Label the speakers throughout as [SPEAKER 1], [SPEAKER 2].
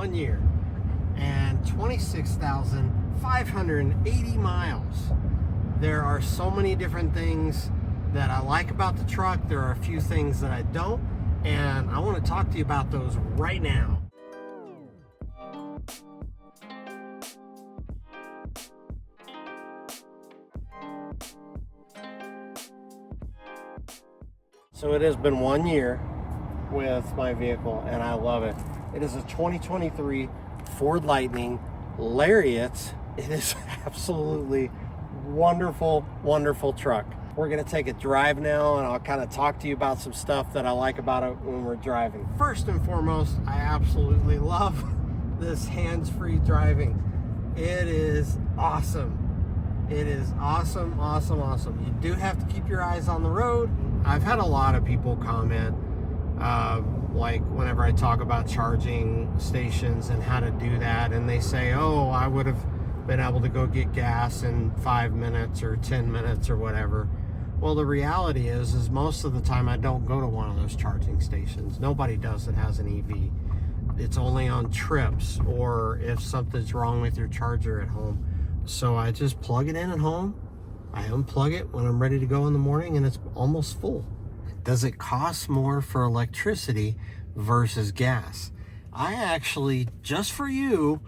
[SPEAKER 1] 1 year and 26,580 miles. There are so many different things that I like about the truck. There are a few things that I don't, and I want to talk to you about those right now. So it has been 1 year with my vehicle, and I love it. It is a 2023 Ford Lightning Lariat. It is absolutely wonderful, wonderful truck. We're gonna take a drive now, and I'll kind of talk to you about some stuff that I like about it when we're driving. First and foremost, I absolutely love this hands-free driving. It is awesome. It is awesome, awesome, awesome. You do have to keep your eyes on the road. I've had a lot of people comment, like whenever I talk about charging stations and how to do that, and they say, oh, I would have been able to go get gas in 5 minutes or 10 minutes or whatever. Well, the reality is most of the time I don't go to one of those charging stations. Nobody does that has an EV. It's only on trips or if something's wrong with your charger at home. So I just plug it in at home. I unplug it when I'm ready to go in the morning, and it's almost full. Does it cost more for electricity versus gas? I actually, just for you,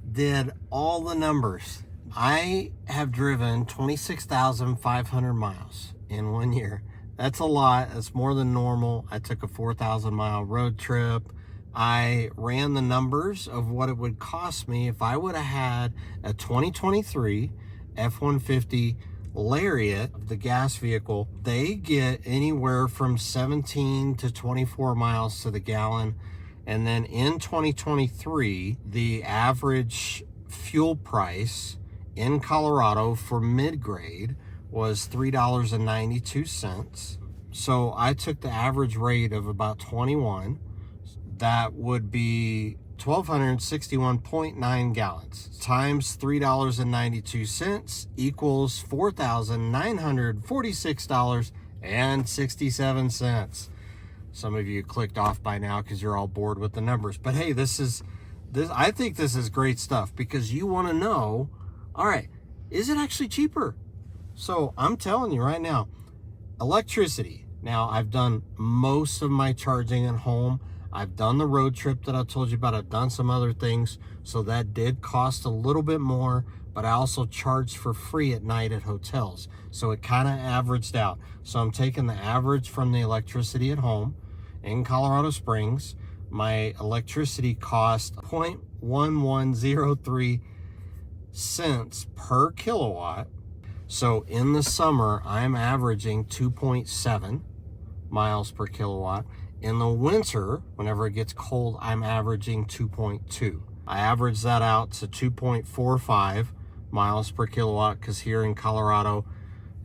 [SPEAKER 1] did all the numbers. I have driven 26,500 miles in 1 year. That's a lot. That's more than normal. I took a 4,000 mile road trip. I ran the numbers of what it would cost me if I would have had a 2023 F150 Lariat, the gas vehicle. They get anywhere from 17 to 24 miles to the gallon. And then in 2023, the average fuel price in Colorado for mid-grade was $3.92. So I took the average rate of about 21. That would be 1,261.9 gallons times $3.92 equals $4,946.67. Some of you clicked off by now because you're all bored with the numbers. But hey, I think this is great stuff because you want to know, all right, is it actually cheaper? So I'm telling you right now, electricity. Now, I've done most of my charging at home. I've done the road trip that I told you about. I've done some other things. So that did cost a little bit more, but I also charged for free at night at hotels. So it kind of averaged out. So I'm taking the average from the electricity at home in Colorado Springs. My electricity cost 0.1103 cents per kilowatt. So in the summer, I'm averaging 2.7 miles per kilowatt. In the winter, whenever it gets cold, I'm averaging 2.2. I average that out to 2.45 miles per kilowatt because here in Colorado,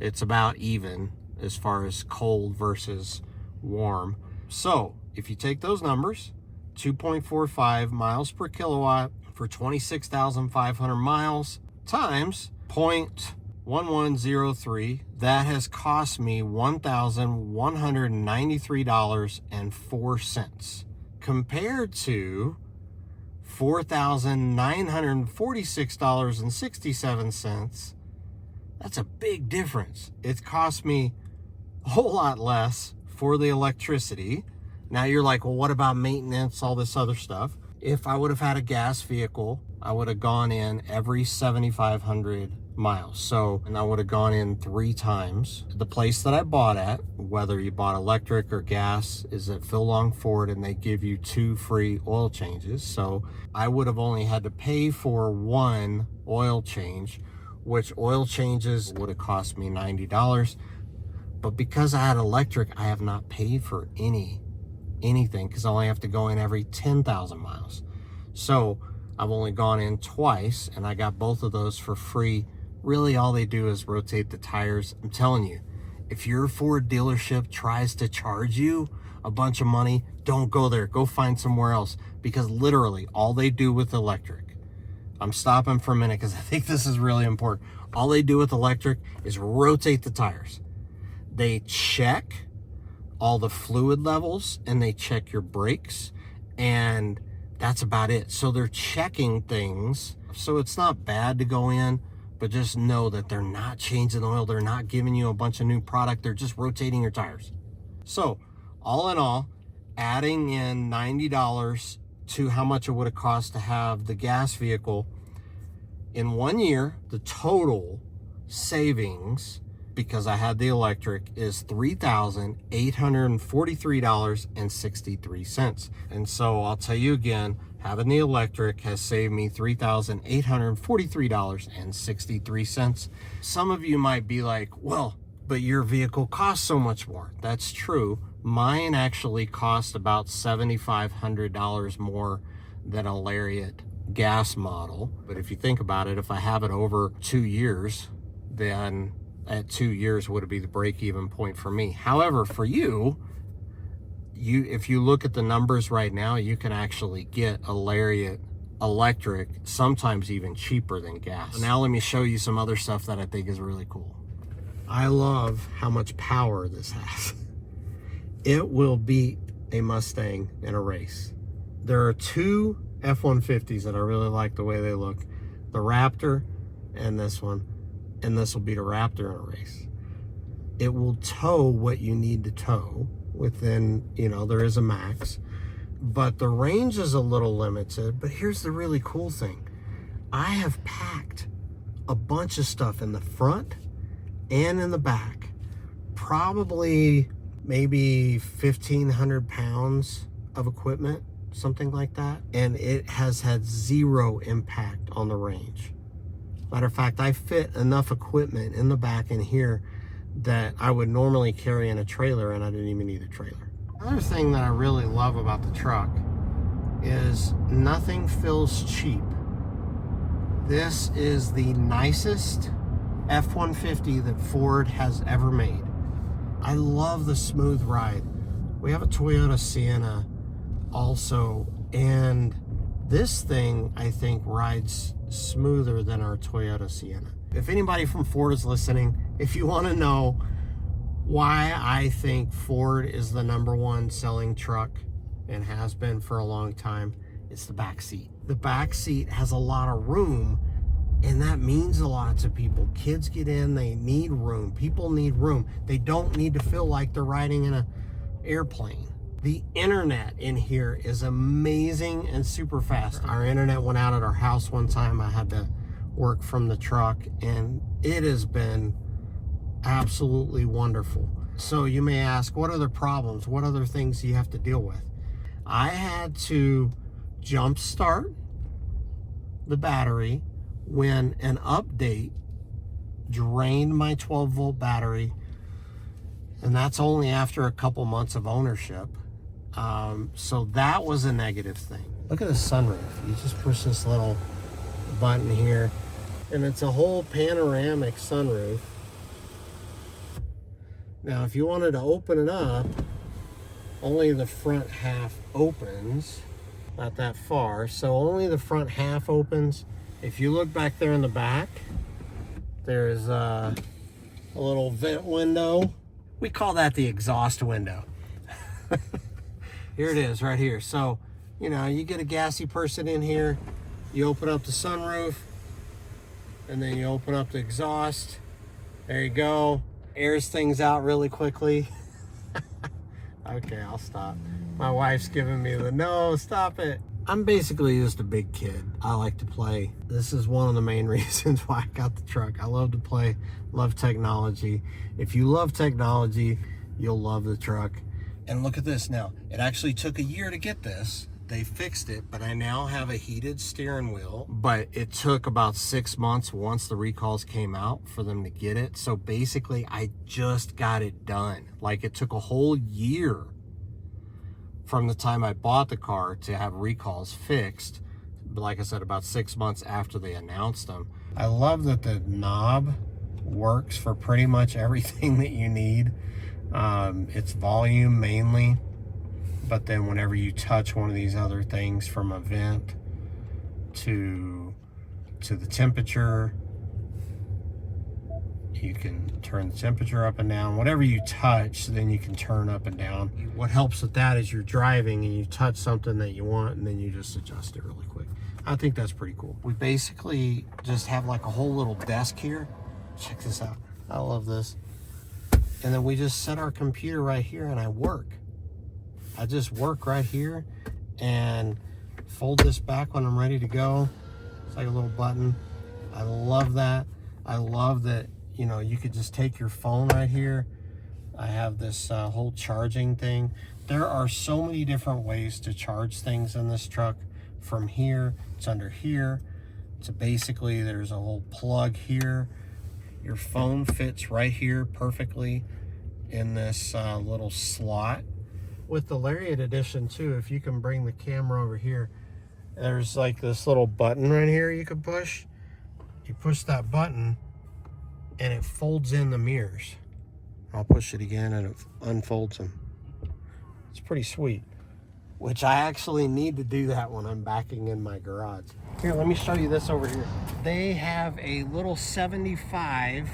[SPEAKER 1] it's about even as far as cold versus warm. So if you take those numbers, 2.45 miles per kilowatt for 26,500 miles times 0.1103, that has cost me $1,193.04 compared to $4,946.67. That's a big difference. It cost me a whole lot less for the electricity. Now you're like, well, what about maintenance, all this other stuff? If I would have had a gas vehicle, I would have gone in every 7,500 miles. So, and I would have gone in 3 times. The place that I bought at, whether you bought electric or gas, is at Phil Long Ford, and they give you 2 free oil changes. So I would have only had to pay for 1 oil change, which oil changes would have cost me $90. But because I had electric, I have not paid for anything because I only have to go in every 10,000 miles. So I've only gone in twice, and I got both of those for free. Really, all they do is rotate the tires. I'm telling you, if your Ford dealership tries to charge you a bunch of money, don't go there. Go find somewhere else, because literally all they do with electric, I'm stopping for a minute because I think this is really important. All they do with electric is rotate the tires. They check all the fluid levels, and they check your brakes, and that's about it. So they're checking things. So it's not bad to go in, but just know that they're not changing the oil. They're not giving you a bunch of new product. They're just rotating your tires. So all in all, adding in $90 to how much it would have cost to have the gas vehicle in 1 year, the total savings, because I had the electric, is $3,843.63. And so I'll tell you again, having the electric has saved me $3,843.63. Some of you might be like, well, but your vehicle costs so much more. That's true. Mine actually cost about $7,500 more than a Lariat gas model. But if you think about it, if I have it over 2 years, then at 2 years would be the break-even point for me. However, for you, if you look at the numbers right now, you can actually get a Lariat electric, sometimes even cheaper than gas. Now let me show you some other stuff that I think is really cool. I love how much power this has. It will beat a Mustang in a race. There are two F-150s that I really like the way they look. The Raptor and this one. And this will beat a Raptor in a race. It will tow what you need to tow within, there is a max. But the range is a little limited. But here's the really cool thing. I have packed a bunch of stuff in the front and in the back. Probably maybe 1,500 pounds of equipment, something like that. And it has had zero impact on the range. Matter of fact, I fit enough equipment in the back and here that I would normally carry in a trailer, and I didn't even need a trailer. Another thing that I really love about the truck is nothing feels cheap. This is the nicest F-150 that Ford has ever made. I love the smooth ride. We have a Toyota Sienna also, and this thing, I think, rides smoother than our Toyota Sienna. If anybody from Ford is listening, if you want to know why I think Ford is the #1 selling truck and has been for a long time, it's the back seat. The back seat has a lot of room, and that means a lot to people. Kids get in, they need room. People need room. They don't need to feel like they're riding in an airplane. The internet in here is amazing and super fast. Our internet went out at our house one time. I had to work from the truck, and it has been absolutely wonderful. So you may ask, what other problems? What other things do you have to deal with? I had to jump start the battery when an update drained my 12-volt battery, and that's only after a couple months of ownership. So that was a negative thing. Look at the sunroof. You just push this little button here, and it's a whole panoramic sunroof. Now, if you wanted to open it up, only the front half opens, not that far. So only the front half opens. If you look back there in the back, there's a little vent window. We call that the exhaust window. Here it is right here. So, you get a gassy person in here, you open up the sunroof, and then you open up the exhaust. There you go. Airs things out really quickly. Okay, I'll stop. My wife's giving me the no, stop it. I'm basically just a big kid. I like to play. This is one of the main reasons why I got the truck. I love to play, love technology. If you love technology, you'll love the truck. And look at this now. It actually took a year to get this. They fixed it, but I now have a heated steering wheel. But it took about 6 months once the recalls came out for them to get it. So basically, I just got it done. Like, it took a whole year from the time I bought the car to have recalls fixed. But like I said, about 6 months after they announced them. I love that the knob works for pretty much everything that you need. It's volume mainly, but then whenever you touch one of these other things, from a vent to the temperature, You can turn the temperature up and down. Whatever you touch, then you can turn up and down. What helps with that is you're driving and you touch something that you want and then you just adjust it really quick. I think that's pretty cool. We basically just have like a whole little desk here. Check this out. I love this. And then we just set our computer right here and I work. I just work right here and fold this back when I'm ready to go. It's like a little button. I love that. I love that, you know, you could just take your phone right here. I have this whole charging thing. There are so many different ways to charge things in this truck. From here, it's under here. So basically there's a whole plug here. Your phone fits right here perfectly in this little slot. With the Lariat edition too, if you can bring the camera over here, there's like this little button right here you can push. You push that button and it folds in the mirrors. I'll push it again and it unfolds them. It's pretty sweet, which I actually need to do that when I'm backing in my garage. Here, let me show you this over here. They have a little 75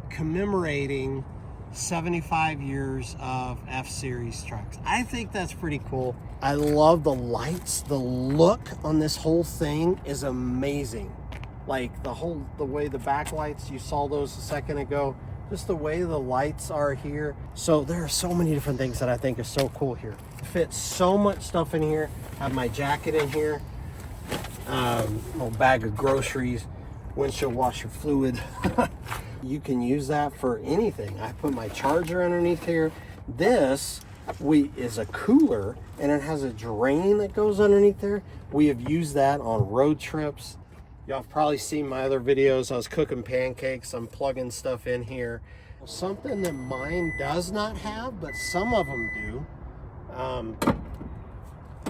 [SPEAKER 1] commemorating 75 years of F-Series trucks. I think that's pretty cool. I love the lights. The look on this whole thing is amazing. Like the way the backlights, you saw those a second ago, just the way the lights are here. So there are so many different things that I think is so cool here. Fits so much stuff in here. I have my jacket in here, little bag of groceries, windshield washer fluid. You can use that for anything. I put my charger underneath here. This is a cooler and it has a drain that goes underneath there. We have used that on road trips. Y'all have probably seen my other videos. I was cooking pancakes. I'm plugging stuff in here. Something that mine does not have, but some of them do,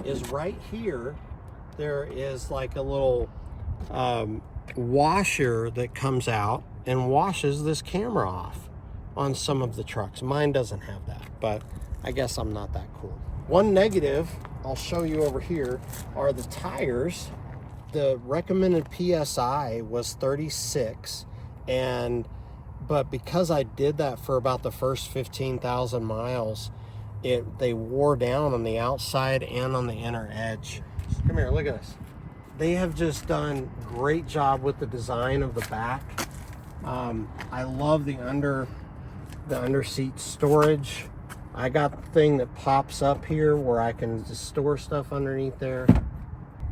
[SPEAKER 1] is right here. There is like a little washer that comes out and washes this camera off on some of the trucks. Mine doesn't have that, but I guess I'm not that cool. One negative I'll show you over here are the tires. The recommended PSI was 36, but because I did that for about the first 15,000 miles, they wore down on the outside and on the inner edge. Come here, look at this. They have just done a great job with the design of the back. I love the under seat storage. I got the thing that pops up here where I can just store stuff underneath there.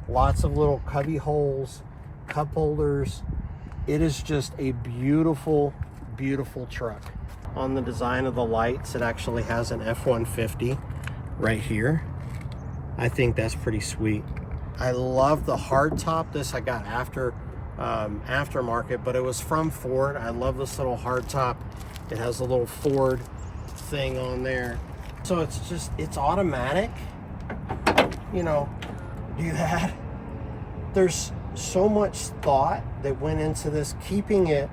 [SPEAKER 1] Lots of little cubby holes, cup holders. It is just a beautiful, beautiful truck. On the design of the lights, it actually has an F150 right here. I think that's pretty sweet. I love the hardtop. This I got aftermarket, but it was from Ford. I love this little hardtop. It has a little Ford thing on there. So it's automatic. You know, do that. There's so much thought that went into this, keeping it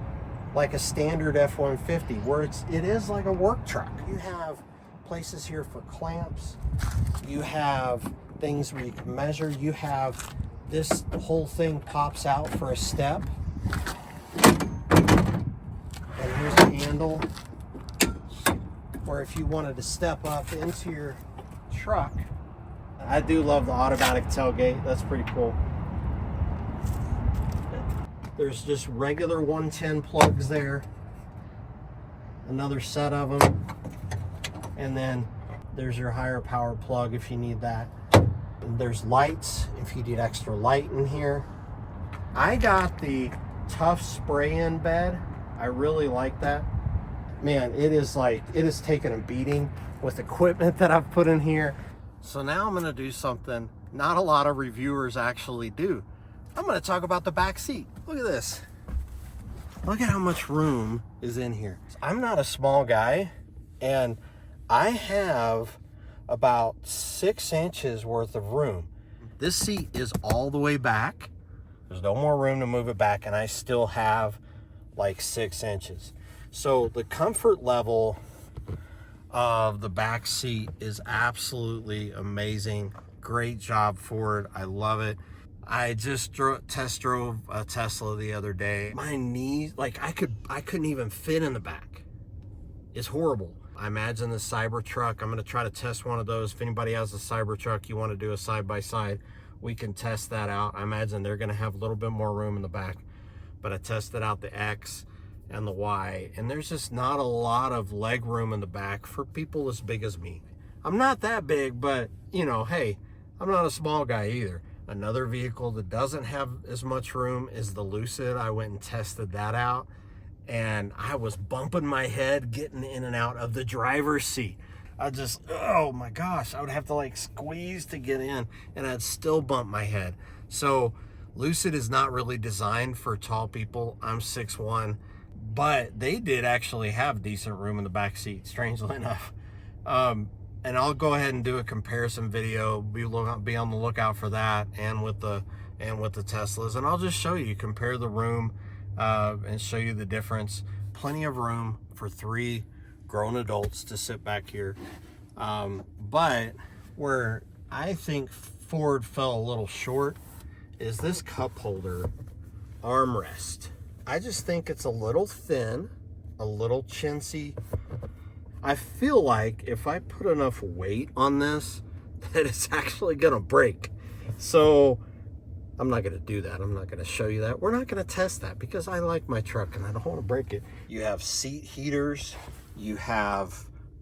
[SPEAKER 1] like a standard F-150, where it is like a work truck. You have places here for clamps. You have things where you can measure. You have this whole thing pops out for a step. And here's a handle, or if you wanted to step up into your truck. I do love the automatic tailgate. That's pretty cool. There's just regular 110 plugs there. Another set of them. And then there's your higher power plug if you need that. And there's lights if you need extra light in here. I got the tough spray-in bed. I really like that. Man, it is taking a beating with equipment that I've put in here. So now I'm going to do something not a lot of reviewers actually do. I'm going to talk about the back seat. Look at this. Look at how much room is in here. I'm not a small guy, and I have about 6 inches worth of room. This seat is all the way back. There's no more room to move it back, and I still have like 6 inches. So the comfort level of the back seat is absolutely amazing. Great job, Ford. I love it. I just test drove a Tesla the other day. My knees, like I couldn't even fit in the back. It's horrible. I imagine the Cybertruck, I'm gonna try to test one of those. If anybody has a Cybertruck, you wanna do a side-by-side, we can test that out. I imagine they're gonna have a little bit more room in the back, but I tested out the X and the Y, and there's just not a lot of leg room in the back for people as big as me. I'm not that big, but you know, hey, I'm not a small guy either. Another vehicle that doesn't have as much room is the Lucid. I went and tested that out, and I was bumping my head getting in and out of the driver's seat. I just, oh my gosh, I would have to like squeeze to get in, and I'd still bump my head. So Lucid is not really designed for tall people. I'm 6'1", but they did actually have decent room in the back seat, strangely enough. And I'll go ahead and do a comparison video. Be on the lookout for that, and with the Teslas. And I'll just show you, compare the room, and show you the difference. Plenty of room for 3 grown adults to sit back here. But where I think Ford fell a little short is this cup holder armrest. I just think it's a little thin, a little chintzy. I feel like if I put enough weight on this, that it's actually gonna break. So I'm not gonna do that. I'm not gonna show you that. We're not gonna test that because I like my truck and I don't wanna break it. You have seat heaters. You have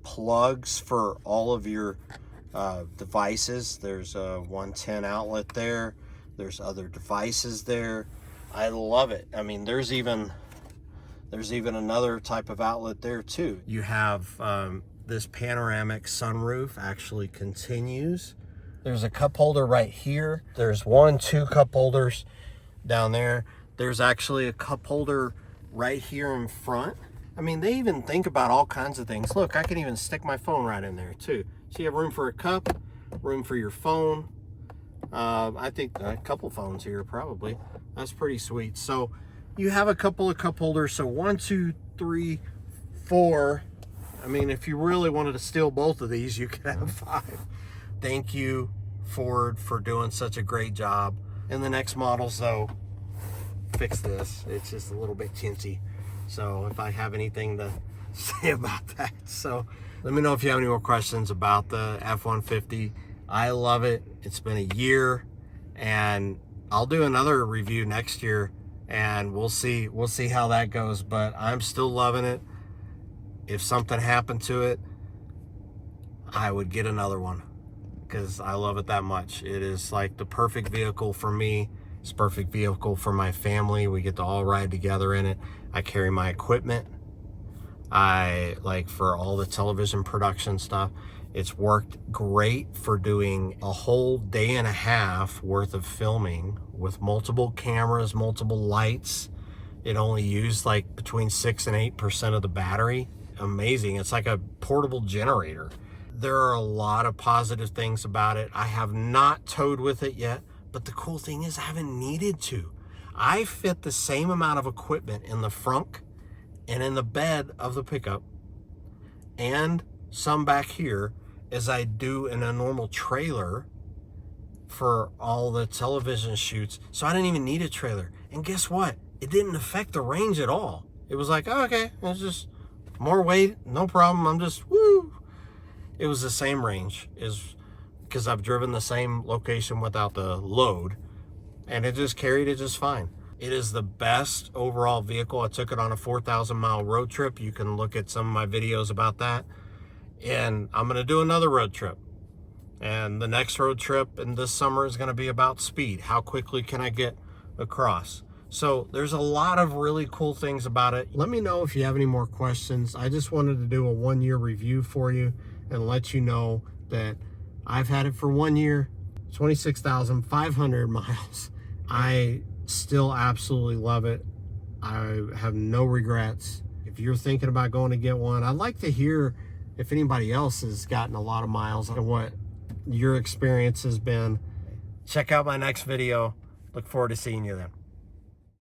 [SPEAKER 1] plugs for all of your devices. There's a 110 outlet there. There's other devices there. I love it. I mean, there's even another type of outlet there too. You have this panoramic sunroof actually continues. There's a cup holder right here. There's 2 cup holders down there. There's actually a cup holder right here in front. I mean, they even think about all kinds of things. Look, I can even stick my phone right in there too. So you have room for a cup, room for your phone. I think a couple phones here probably. That's pretty sweet. So you have a couple of cup holders. So 1, 2, 3, 4. I mean, if you really wanted to steal both of these, you could have 5. Thank you, Ford, for doing such a great job. In the next models, though, fix this. It's just a little bit chintzy. So if I have anything to say about that. So let me know if you have any more questions about the F-150. I love it. It's been a year, and I'll do another review next year, and we'll see how that goes. But I'm still loving it. If something happened to it, I would get another one because I love it that much. It is like the perfect vehicle for me. It's a perfect vehicle for my family. We get to all ride together in it. I carry my equipment. I like for all the television production stuff. It's worked great for doing a whole day and a half worth of filming with multiple cameras, multiple lights. It only used like between 6 and 8% of the battery. Amazing. It's like a portable generator. There are a lot of positive things about it. I have not towed with it yet, but the cool thing is I haven't needed to. I fit the same amount of equipment in the front and in the bed of the pickup and some back here as I do in a normal trailer for all the television shoots. So I didn't even need a trailer. And guess what? It didn't affect the range at all. It was like, oh, okay, it's just more weight, no problem. I'm just, woo. It was the same range as because I've driven the same location without the load, and it just carried it just fine. It is the best overall vehicle. I took it on a 4,000-mile road trip. You can look at some of my videos about that. And I'm going to do another road trip. And the next road trip in this summer is going to be about speed. How quickly can I get across? So there's a lot of really cool things about it. Let me know if you have any more questions. I just wanted to do a 1-year review for you and let you know that I've had it for 1 year, 26,500 miles. I still absolutely love it. I have no regrets. If you're thinking about going to get one, I'd like to hear if anybody else has gotten a lot of miles and what your experience has been. Check out my next video. Look forward to seeing you then.